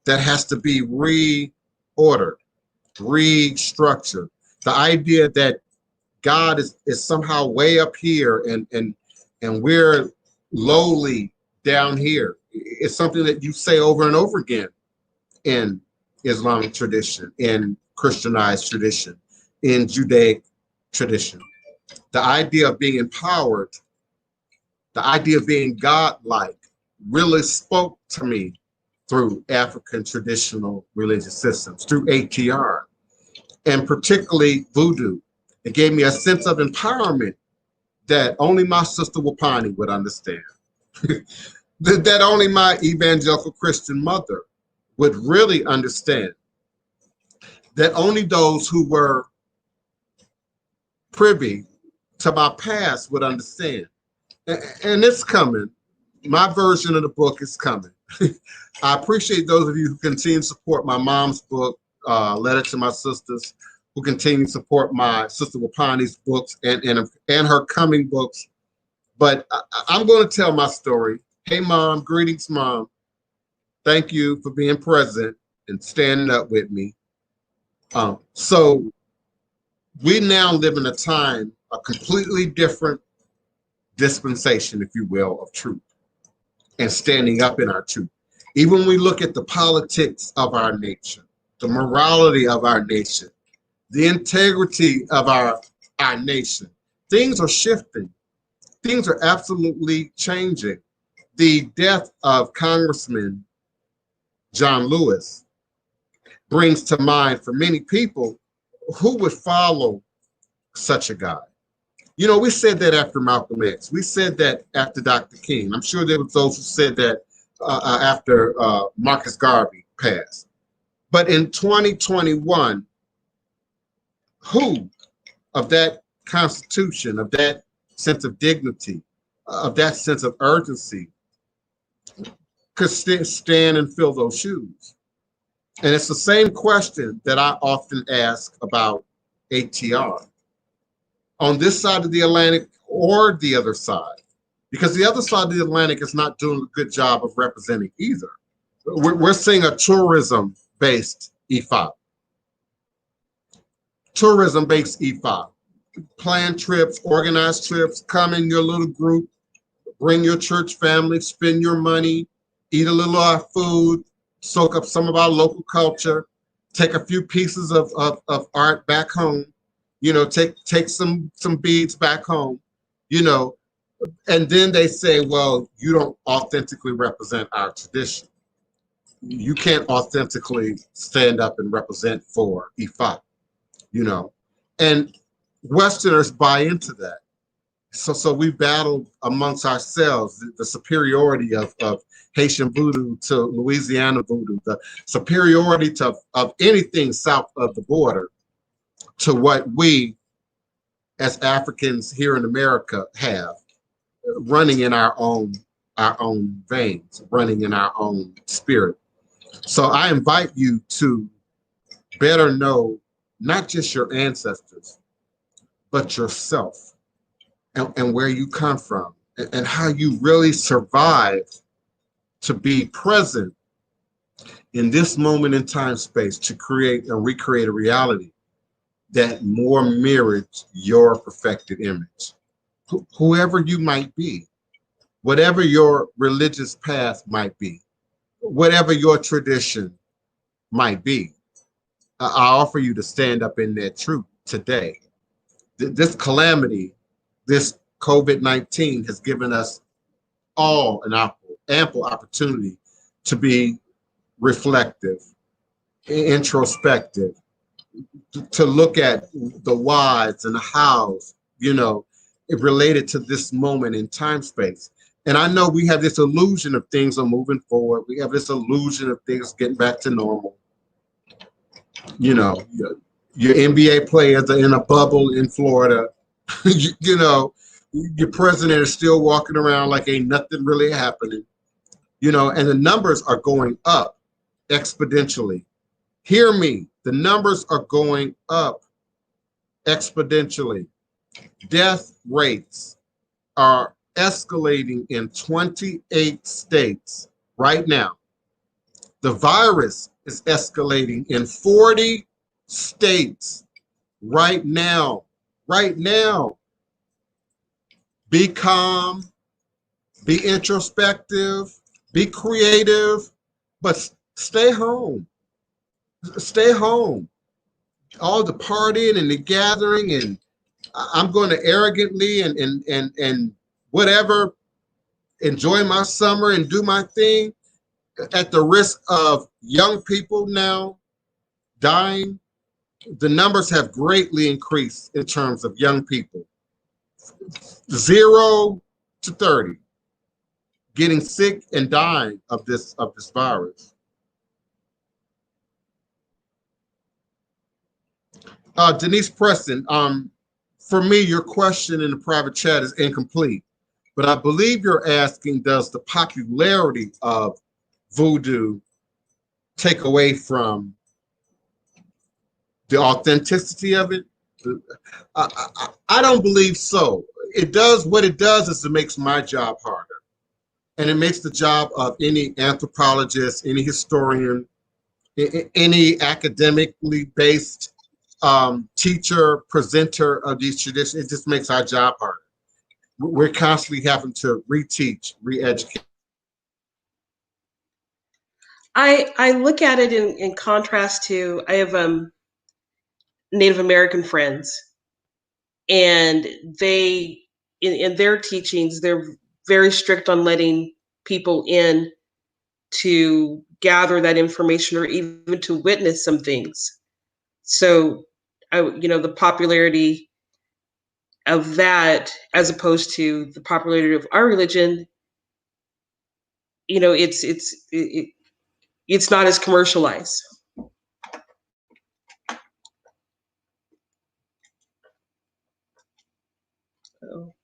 that has to be reordered, restructured. The idea that God is somehow way up here and we're lowly down here. It's something that you say over and over again in Islamic tradition, in Christianized tradition, in Judaic tradition. The idea of being empowered, the idea of being godlike really spoke to me through African traditional religious systems, through ATR, and particularly voodoo. It gave me a sense of empowerment that only my sister Wapani would understand, that only my evangelical Christian mother would really understand, that only those who were privy to my past would understand. And it's coming. My version of the book is coming. I appreciate those of you who continue to support my mom's book, Letter to My Sisters, who continue to support my sister Wapani's books and her coming books. But I'm going to tell my story. Hey, Mom. Greetings, Mom. Thank you for being present and standing up with me. So we now live in a time, a completely different dispensation, if you will, of truth and standing up in our truth. Even when we look at the politics of our nation, the morality of our nation, the integrity of our nation, things are shifting. Things are absolutely changing. The death of Congressman John Lewis brings to mind for many people who would follow such a guy. You know, we said that after Malcolm X. We said that after Dr. King. I'm sure there were those who said that after Marcus Garvey passed. But in 2021, who of that Constitution, of that sense of dignity, of that sense of urgency could stand and fill those shoes? And it's the same question that I often ask about ATR. On this side of the Atlantic or the other side, because the other side of the Atlantic is not doing a good job of representing either. We're seeing a tourism-based EFOP. Tourism-based EFOP. Plan trips, organize trips, come in your little group, bring your church family, spend your money, eat a little of our food, soak up some of our local culture, take a few pieces of art back home, you know, take some beads back home, you know, and then they say, well, you don't authentically represent our tradition. You can't authentically stand up and represent for Ifa, you know, and Westerners buy into that. So we battle amongst ourselves, the superiority of Haitian voodoo to Louisiana voodoo, the superiority of anything south of the border to what we as Africans here in America have running in our own veins, running in our own spirit. So I invite you to better know not just your ancestors, but yourself and where you come from and how you really survived to be present in this moment in time space to create and recreate a reality that more mirrors your perfected image. Whoever you might be, whatever your religious path might be, whatever your tradition might be, I offer you to stand up in that truth today. This calamity, this COVID-19 has given us all an ample opportunity to be reflective, introspective, to look at the whys and the hows, it related to this moment in time space. And I know we have this illusion of things are moving forward. We have this illusion of things getting back to normal. You know, your NBA players are in a bubble in Florida. you know, your president is still walking around like ain't nothing really happening. And the numbers are going up exponentially. Hear me, the numbers are going up exponentially. Death rates are escalating in 28 states right now. The virus is escalating in 40 states right now. Right now. Be calm, be introspective, be creative, but stay home. Stay home. All the partying and the gathering, and I'm going to arrogantly and whatever, enjoy my summer and do my thing at the risk of young people now dying. The numbers have greatly increased in terms of young people, 0 to 30, getting sick and dying of this virus. Denise Preston, for me, your question in the private chat is incomplete, but I believe you're asking, does the popularity of voodoo take away from the authenticity of it? I don't believe so. It does, what it does is it makes my job harder. And it makes the job of any anthropologist, any historian, any academically based teacher, presenter of these traditions. It just makes our job harder. We're constantly having to reteach, re-educate. I look at it in contrast to, I have Native American friends, and they in their teachings they're very strict on letting people in to gather that information or even to witness some things. So the popularity of that as opposed to the popularity of our religion, it's not as commercialized. So.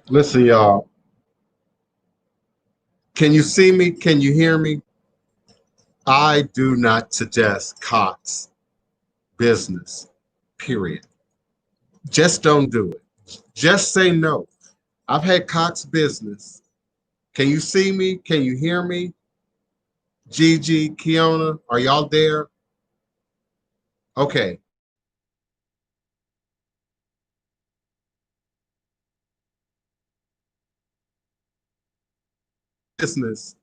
Listen, y'all. Can you see me? Can you hear me? I do not suggest Cox business, period. Just don't do it. Just say no. I've had Cox business. Can you see me? Can you hear me? Gigi, Kiona, are y'all there? Okay. Business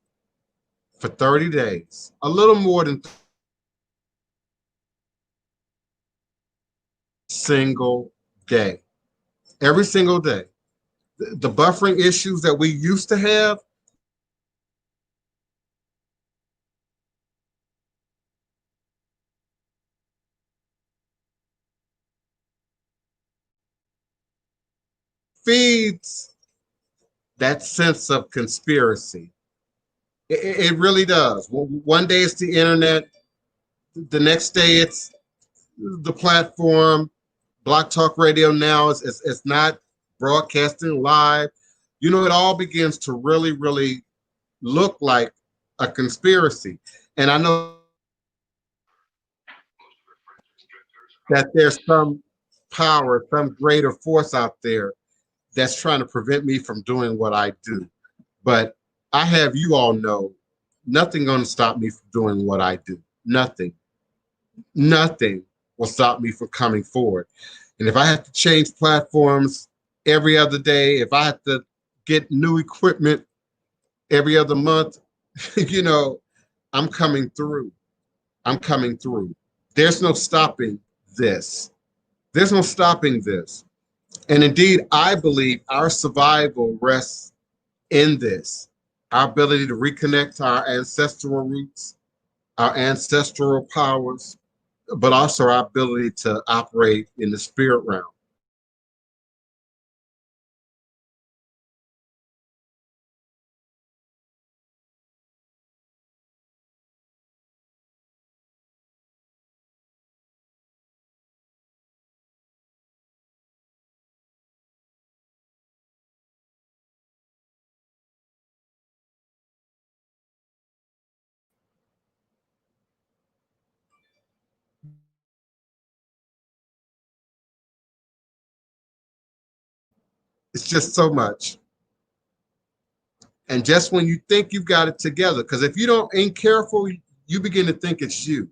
for 30 days, a little more than single day, every single day. The buffering issues that we used to have, feeds that sense of conspiracy. It really does. One day it's the internet, the next day it's the platform. Block Talk Radio now is not broadcasting live. You know, it all begins to really, really look like a conspiracy. And I know that there's some power, some greater force out there that's trying to prevent me from doing what I do. But I have you all know nothing going to stop me from doing what I do. Nothing. Nothing will stop me from coming forward. And if I have to change platforms every other day, if I have to get new equipment every other month, you know, I'm coming through. I'm coming through. There's no stopping this. There's no stopping this. And indeed, I believe our survival rests in this, our ability to reconnect to our ancestral roots, our ancestral powers, but also our ability to operate in the spirit realm. It's just so much. And just when you think you've got it together, because if you don't ain't careful, you begin to think it's you.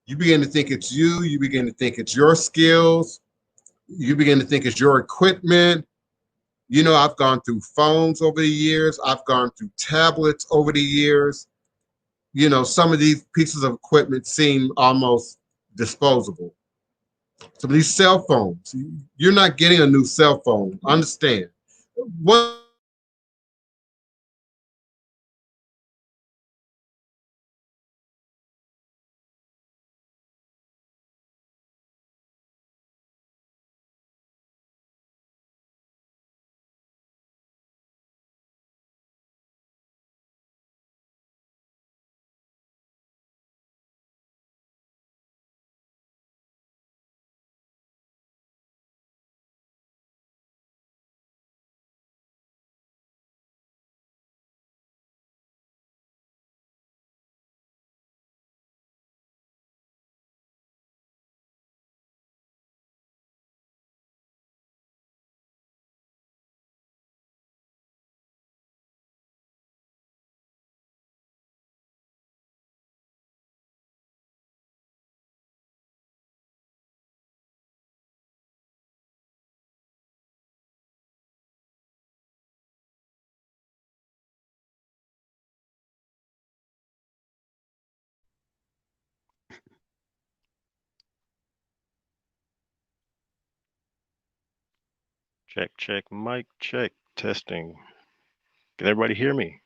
You begin to think it's you. You begin to think it's your skills. You begin to think it's your equipment. You know, I've gone through phones over the years. I've gone through tablets over the years. You know, some of these pieces of equipment seem almost disposable. Some of these cell phones, you're not getting a new cell phone. Understand. One Check, check, mic check, testing. Can everybody hear me?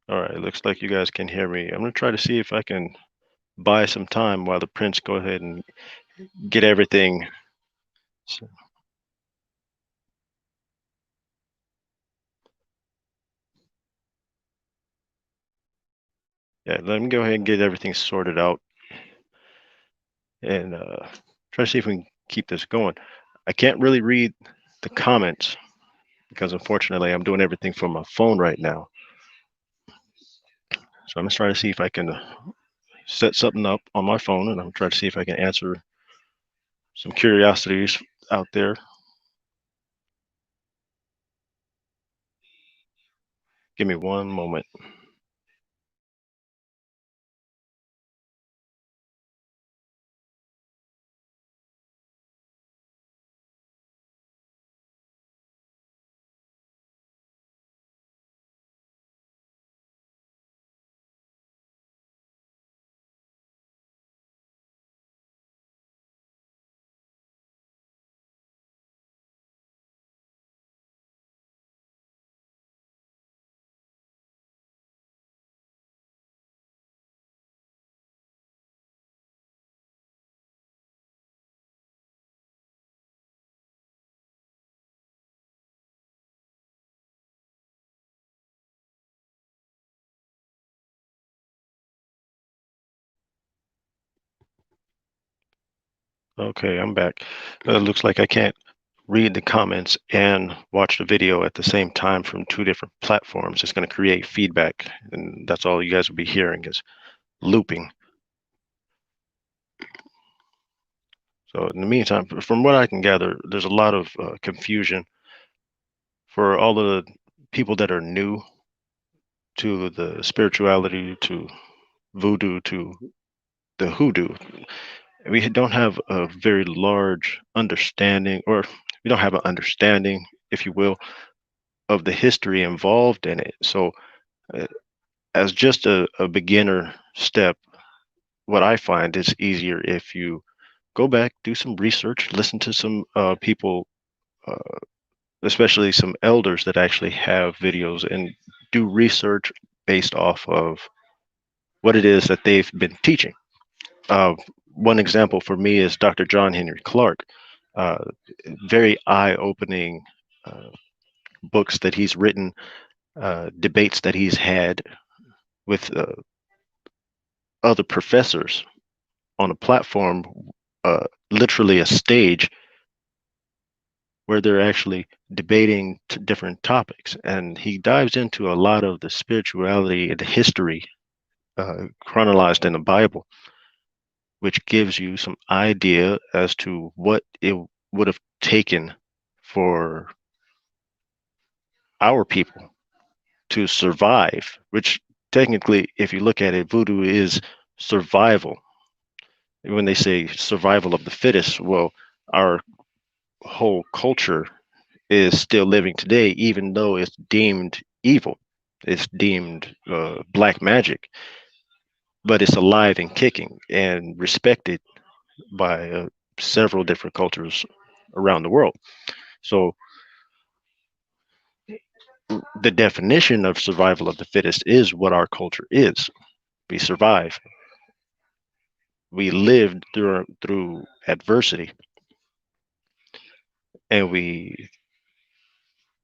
All right, it looks like you guys can hear me. I'm gonna try to see if I can buy some time while the prince go ahead and get everything. Yeah, let me go ahead and get everything sorted out and try to see if we can keep this going. I can't really read the comments because unfortunately I'm doing everything from my phone right now. So I'm just trying to see if I can set something up on my phone, and I'm trying to see if I can answer some curiosities out there. Give me one moment. Okay, I'm back. It looks like I can't read the comments and watch the video at the same time from two different platforms. It's going to create feedback, and that's all you guys will be hearing is looping. So in the meantime, from what I can gather, there's a lot of confusion for all of the people that are new to the spirituality, to voodoo, to the hoodoo. We don't have a very large understanding, or we don't have an understanding, if you will, of the history involved in it. So, uh, as just a beginner step, what I find is easier if you go back, do some research, listen to some people, uh, especially some elders that actually have videos, and do research based off of what it is that they've been teaching. Uh, One example for me is Dr. John Henry Clark. Uh, Very eye-opening uh, books that he's written, debates that he's had with other professors on a platform, literally a stage where they're actually debating different topics. And he dives into a lot of the spirituality and the history chronologized in the Bible, which gives you some idea as to what it would have taken for our people to survive, which technically, if you look at it, voodoo is survival. When they say survival of the fittest, well, our whole culture is still living today, even though it's deemed evil. It's deemed black magic, but it's alive and kicking and respected by several different cultures around the world. So the definition of survival of the fittest is what our culture is. We survive. We lived through adversity, and we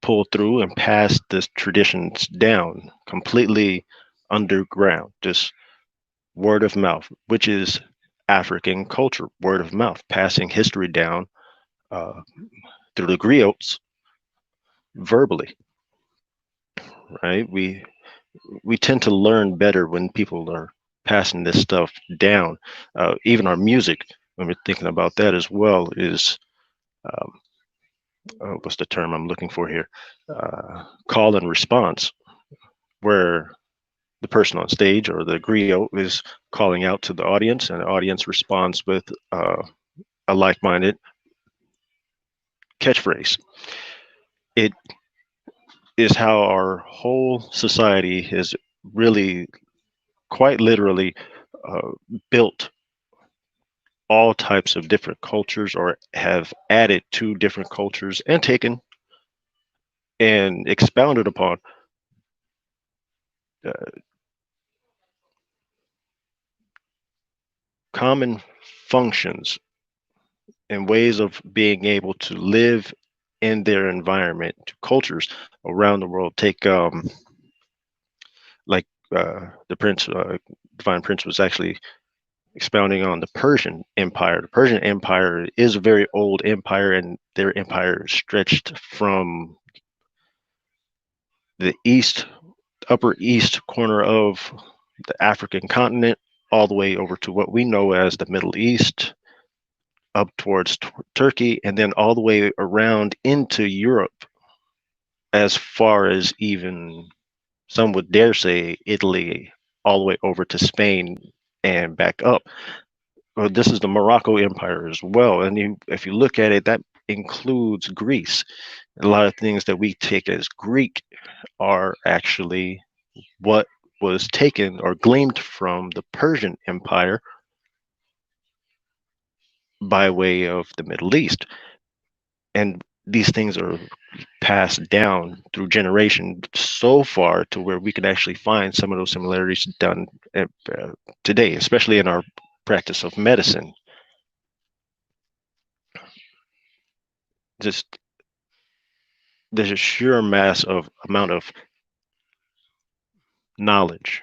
pull through and pass this traditions down completely underground, just word of mouth, which is African culture, word of mouth, passing history down uh, through the griots verbally, right? We tend to learn better when people are passing this stuff down. Even our music, when we're thinking about that as well, is um, what's the term I'm looking for here? Call and response, where the person on stage or the griot is calling out to the audience, and the audience responds with a like-minded catchphrase. It is how our whole society has really, quite literally, uh, built all types of different cultures, or have added to different cultures and taken and expounded upon uh, common functions and ways of being able to live in their environment to cultures around the world. Take like the Prince, Divine Prince, was actually expounding on the Persian Empire. The Persian Empire is a very old empire, and their empire stretched from the upper east corner of the African continent all the way over to what we know as the Middle East, up towards Turkey, and then all the way around into Europe, as far as even some would dare say Italy, all the way over to Spain and back up. Well, this is the Morocco Empire as well. And if you look at it, that includes Greece. A lot of things that we take as Greek are actually what was taken or gleaned from the Persian Empire by way of the Middle East. And these things are passed down through generation so far to where we can actually find some of those similarities done today, especially in our practice of medicine. Just there's a sheer amount of knowledge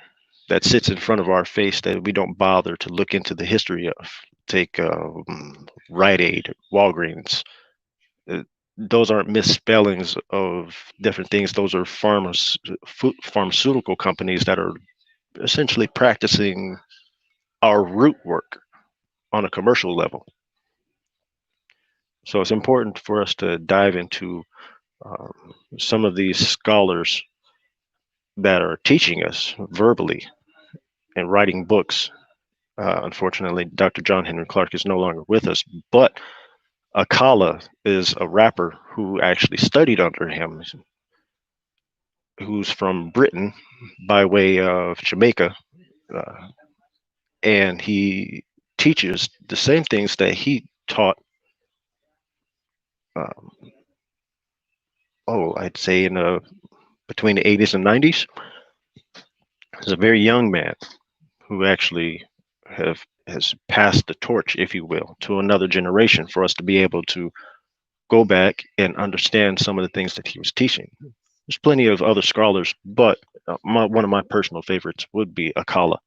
that sits in front of our face that we don't bother to look into the history of. Take Rite Aid, Walgreens. Those aren't misspellings of different things. Those are pharmaceutical companies that are essentially practicing our root work on a commercial level. So it's important for us to dive into some of these scholars that are teaching us verbally and writing books. Unfortunately, Dr. John Henry Clarke is no longer with us, but Akala is a rapper who actually studied under him, who's from Britain by way of Jamaica, and he teaches the same things that he taught. I'd say in between the 80s and 90s. He's a very young man who actually has passed the torch, if you will, to another generation for us to be able to go back and understand some of the things that he was teaching. There's plenty of other scholars, but one of my personal favorites would be Akala.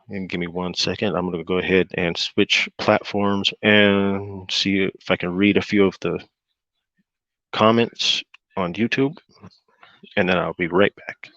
And give me 1 second. I'm going to go ahead and switch platforms and see if I can read a few of the comments on YouTube, and then I'll be right back.